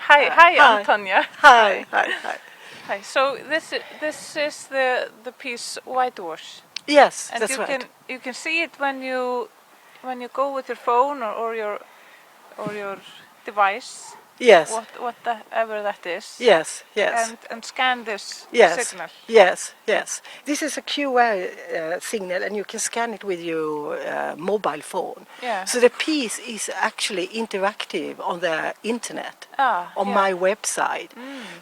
Hi, Antonia. Hi. Hi. So this is the piece Whitewash. Yes, And that's right. you can see it when you go with your phone or your device. Yes. Whatever that is. Yes. And scan this Yes. signal. Yes. This is a QR signal, and you can scan it with your mobile phone. Yeah. So the piece is actually interactive on the internet, on yeah. my website.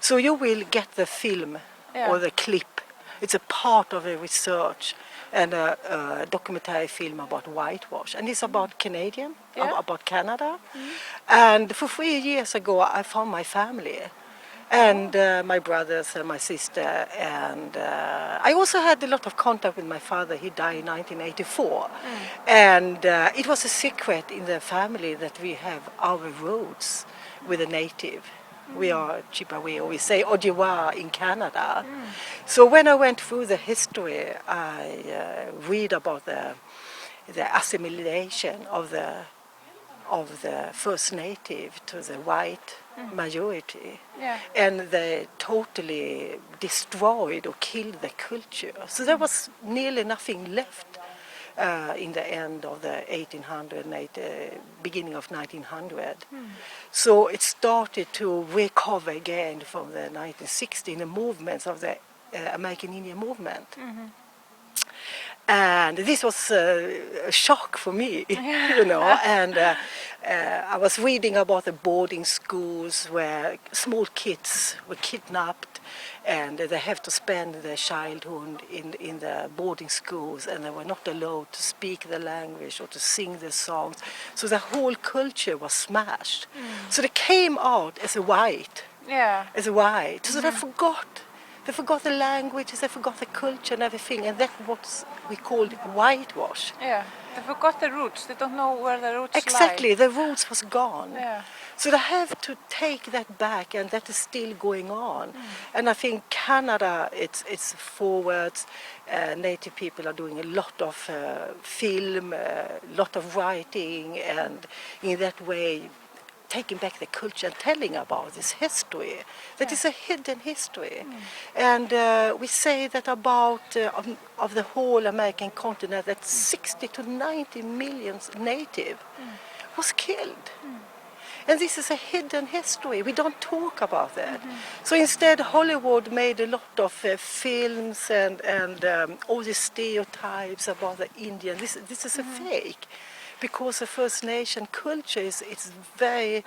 So you will get the film or the clip. It's a part of a research and a documentary film about whitewash, and it's about Canadian, about Canada. And for 3 years ago, I found my family. And my brothers and my sister, and I also had a lot of contact with my father. He died in 1984, and it was a secret in the family that we have our roots with a native. We are Chippewa, we say Ojibwa in Canada. So when I went through the history, I read about the assimilation of the First Native to the white majority. And they totally destroyed or killed the culture. So there was nearly nothing left in the end of the 1800, beginning of 1900. So it started to recover again from the 1960s, the movements of the American Indian movement. And this was a shock for me, and I was reading about the boarding schools where small kids were kidnapped and they have to spend their childhood in the boarding schools, and they were not allowed to speak the language or to sing the songs. So the whole culture was smashed. So they came out as a white. So they forgot the languages, they forgot the culture and everything, and that's what we called whitewash. Yeah, they forgot the roots. They don't know where the roots Exactly, lie. the roots was gone. Yeah. So they have to take that back, and that is still going on. And I think Canada, it's forwards. Native people are doing a lot of film, a lot of writing, and in that way taking back the culture and telling about this history. That is a hidden history. And we say that about of the whole American continent, that 60 to 90 million native was killed. And this is a hidden history. We don't talk about that. So instead, Hollywood made a lot of films and all these stereotypes about the Indian. This is a fake, because the First Nation culture it's very,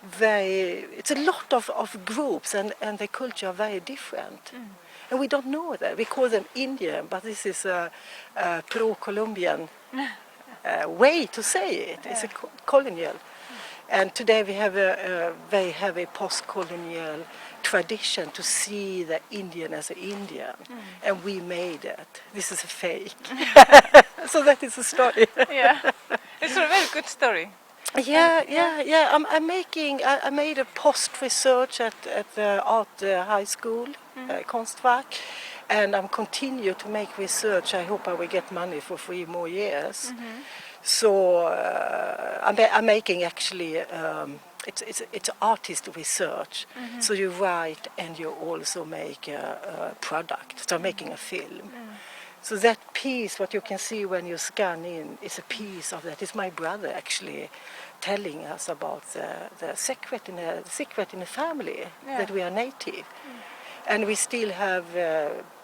very. It's a lot of groups, and the culture are very different. And we don't know that. We call them Indian, but this is a pro-Columbian way to say it. It's a colonial. And today we have a very heavy post-colonial tradition to see the Indian as an Indian, and we made it. This is a fake. So that is the story. Yeah, it's a very good story. Yeah. I made a post research at the art high school, Konstverk, and I'm continue to make research. I hope I will get money for 3 more years. So I'm making actually it's artist research. So you write and you also make a product. So I'm making a film. So that piece, what you can see when you scan in, is a piece of that. It's my brother actually telling us about the secret in the family, that we are native. And we still have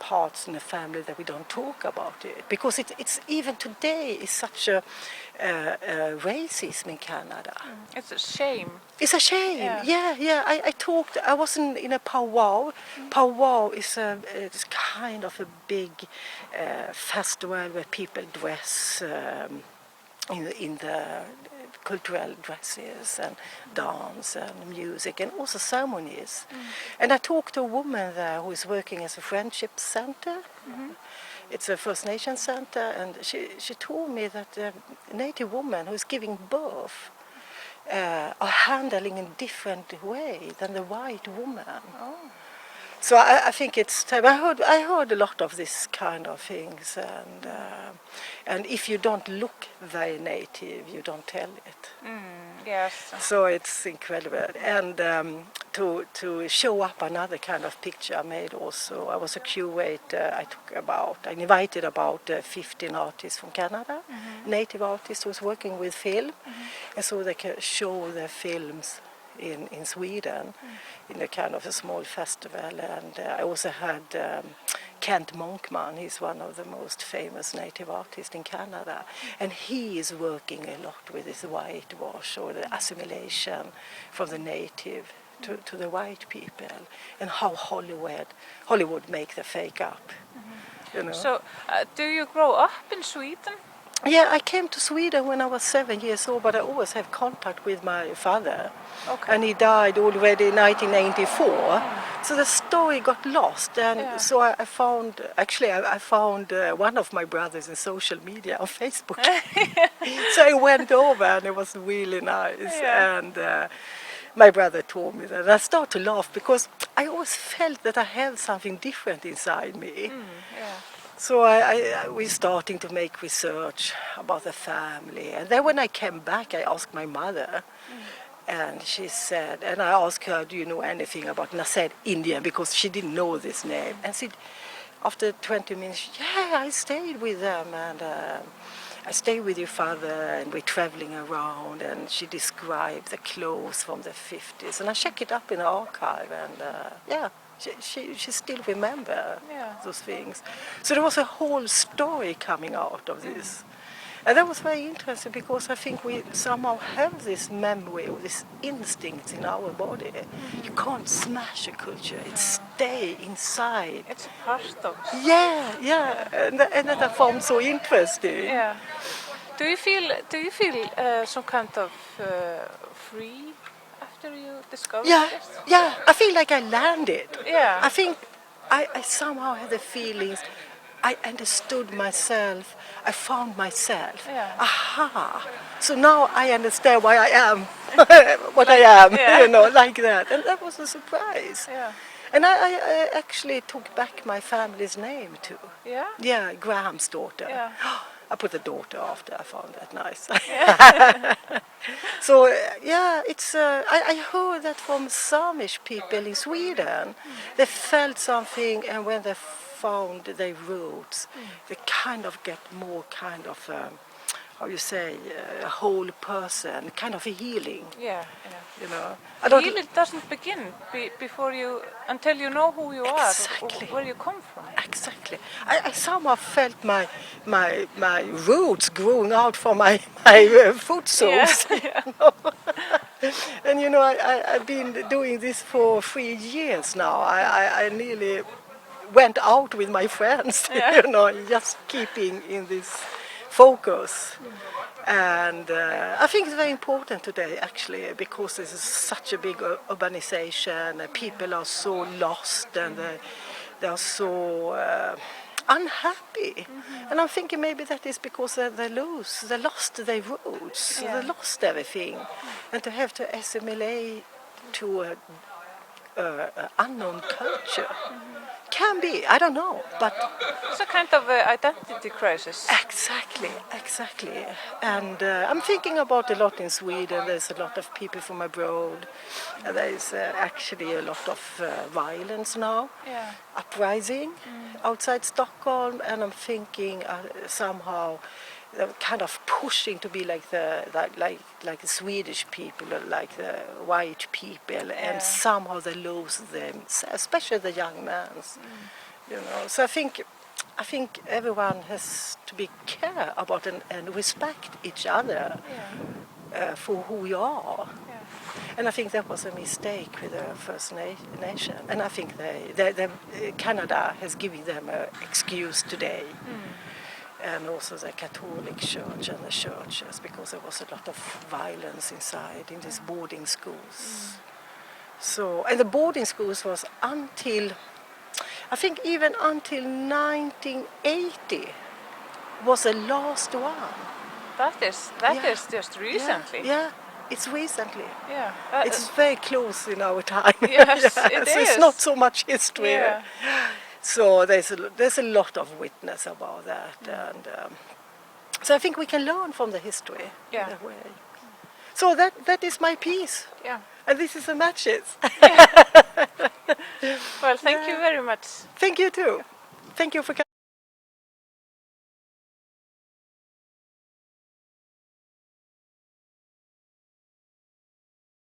parts in the family that we don't talk about it, because it's even today is such a racism in Canada. It's a shame. It's a shame. Yeah. I was in a powwow. Powwow is it's kind of a big festival where people dress in the cultural dresses and dance and music and also ceremonies. And I talked to a woman there who is working as a friendship center. It's a First Nation center, and she told me that a native woman who is giving birth are handling in a different way than the white woman. So I think it's time. I heard a lot of this kind of things, and if you don't look very native, you don't tell it. Yes. So it's incredible, and to show up another kind of picture I made also. I was a curator. I invited about 15 artists from Canada, native artists who was working with film, and so they can show their films in Sweden in a kind of a small festival. And I also had Kent Monkman. He's one of the most famous native artists in Canada, and he is working a lot with this whitewash or the assimilation from the native to the white people, and how Hollywood make the fake up. You know? So, do you grow up in Sweden? Yeah, I came to Sweden when I was 7 years old, but I always have contact with my father. Okay. And he died already in 1994. So the story got lost, and Yeah. so I found one of my brothers in social media on Facebook. So I went over, and it was really nice. Yeah. And my brother told me that. And I started to laugh because I always felt that I had something different inside me. Yeah. So we're starting to make research about the family. And then when I came back, I asked my mother. And she said, and I asked her, do you know anything about, and I said Indian because she didn't know this name. And she, after 20 minutes, yeah, I stayed with them, and I stayed with your father, and we're traveling around. And she described the clothes from the 50s. And I checked it up in the archive, and yeah, she still remember those things. So there was a whole story coming out of this. And that was very interesting because I think we somehow have this memory or this instinct in our body. You can't smash a culture; it stays inside. It's a part of us. Yeah, and that I found so interesting. Yeah. Do you feel some kind of free after you discovered this? Yeah, I feel like I landed. Yeah. I think I somehow had the feelings. I understood myself. I found myself. Yeah. Aha! So now I understand why I am what I am. Yeah. You know, like that. And that was a surprise. Yeah. And I actually took back my family's name too. Yeah. Yeah, Graham's daughter. Yeah. I put the daughter after. I found that nice. Yeah. So yeah, it's. I heard that from Samish people in Sweden. They felt something, and when they found their roots, they kind of get more kind of. How you say, a whole person, kind of a healing. Yeah. You know, Healing doesn't begin before you until you know who you are, Exactly. or where you come from. Exactly. I somehow felt my roots growing out from my foot soles. Yeah. You know? And you know, I've been doing this for 3 years now. I nearly went out with my friends, Yeah. you know, just keeping in this focus. And I think it's very important today, actually, because this is such a big urbanization. People are so lost, and they are so unhappy. And I'm thinking maybe that is because they lost their roots, Yeah. they lost everything, and to have to assimilate to a unknown culture. Can be, I don't know, but It's a kind of identity crisis. exactly. And I'm thinking about a lot in Sweden. There's a lot of people from abroad. There's actually a lot of violence now, Yeah. uprising outside Stockholm, and I'm thinking somehow they're kind of pushing to be like the Swedish people, or like the white people, and somehow they lose them, especially the young men. You know, so I think everyone has to be care about and respect each other for who we are. Yeah. And I think that was a mistake with the First Nation. And I think Canada has given them an excuse today. And also the Catholic Church and the churches, because there was a lot of violence inside in these boarding schools. So, and the boarding schools was until 1980 was the last one. That is just recently. Yeah. It's recently. Yeah. It's very close in our time. Yes, it so is. it's not so much history. Yeah. So there's a lot of witness about that, and so I think we can learn from the history Yeah. in a way. So that is my piece, Yeah. and this is the matches. Well, thank you very much. Thank you too. Thank you for coming.